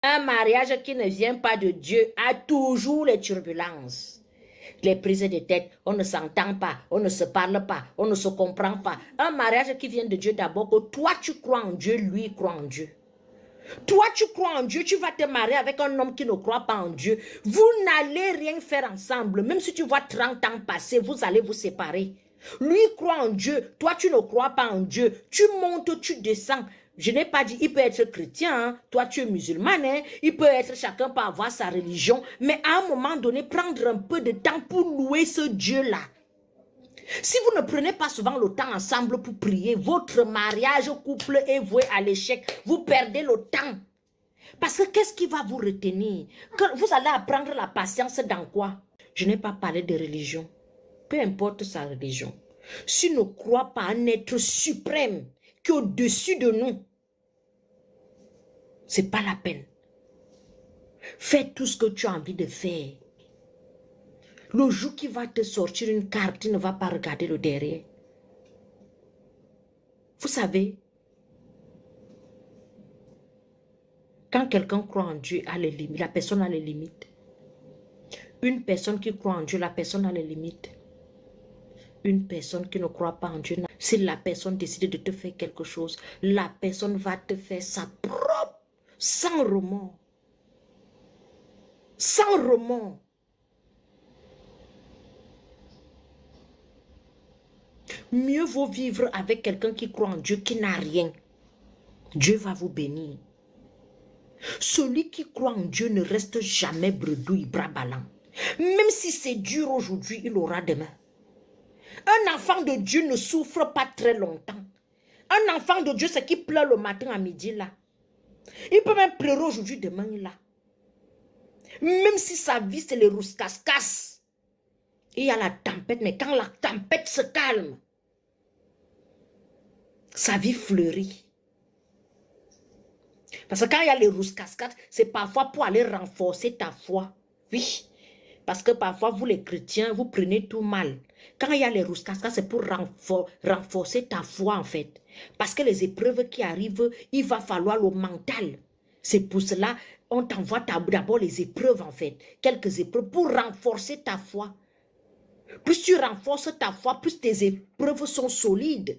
Un mariage qui ne vient pas de Dieu a toujours les turbulences. Les prises de tête, on ne s'entend pas, on ne se parle pas, on ne se comprend pas. Un mariage qui vient de Dieu d'abord, que toi tu crois en Dieu, lui croit en Dieu. Toi tu crois en Dieu, tu vas te marier avec un homme qui ne croit pas en Dieu. Vous n'allez rien faire ensemble. Même si tu vois 30 ans passer, vous allez vous séparer. Lui croit en Dieu, toi tu ne crois pas en Dieu. Tu montes, tu descends. Je n'ai pas dit, il peut être chrétien, hein? Toi tu es musulman, hein? Il peut être, chacun peut avoir sa religion, mais à un moment donné, prendre un peu de temps pour louer ce Dieu-là. Si vous ne prenez pas souvent le temps ensemble pour prier, votre mariage couple est voué à l'échec. Vous perdez le temps. Parce que qu'est-ce qui va vous retenir? Que vous allez apprendre la patience dans quoi? Je n'ai pas parlé de religion. Peu importe sa religion. Si ne croit pas un être suprême qui est au-dessus de nous, c'est pas la peine. Fais tout ce que tu as envie de faire. Le jour qui va te sortir une carte, tu ne vas pas regarder le derrière. Vous savez, quand quelqu'un croit en Dieu, la personne a les limites. Une personne qui croit en Dieu, la personne a les limites. Une personne qui ne croit pas en Dieu, si la personne décide de te faire quelque chose, la personne va te faire sa propre, sans remords. Sans remords. Mieux vaut vivre avec quelqu'un qui croit en Dieu, qui n'a rien. Dieu va vous bénir. Celui qui croit en Dieu ne reste jamais bredouille, bras ballants. Même si c'est dur aujourd'hui, il aura demain. Un enfant de Dieu ne souffre pas très longtemps. Un enfant de Dieu, c'est qui pleure le matin à midi là. Il peut même pleurer aujourd'hui, demain là. Même si sa vie, c'est les rousses-casse-casse. Il y a la tempête, mais quand la tempête se calme, sa vie fleurit. Parce que quand il y a les rousses-cascades, c'est parfois pour aller renforcer ta foi. Oui. Parce que parfois, vous les chrétiens, vous prenez tout mal. Quand il y a les rousses-cascades, c'est pour renforcer ta foi en fait. Parce que les épreuves qui arrivent, il va falloir le mental. C'est pour cela, on t'envoie d'abord les épreuves en fait. Quelques épreuves pour renforcer ta foi. Plus tu renforces ta foi, plus tes épreuves sont solides.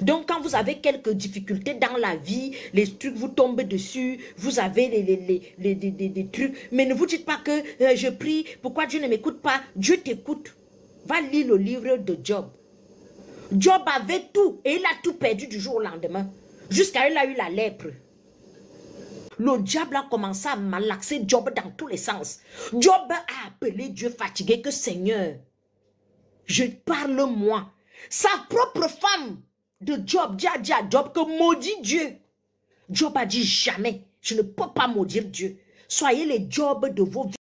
Donc, quand vous avez quelques difficultés dans la vie, les trucs vous tombent dessus, vous avez des trucs, mais ne vous dites pas que je prie, pourquoi Dieu ne m'écoute pas? Dieu t'écoute. Va lire le livre de Job. Job avait tout et il a tout perdu du jour au lendemain. Jusqu'à il a eu la lèpre. Le diable a commencé à malaxer Job dans tous les sens. Job a appelé Dieu fatigué que Seigneur, je parle moi. Sa propre femme de Job dit à Job que maudit Dieu. Job a dit jamais, je ne peux pas maudire Dieu. Soyez les Job de vos vies.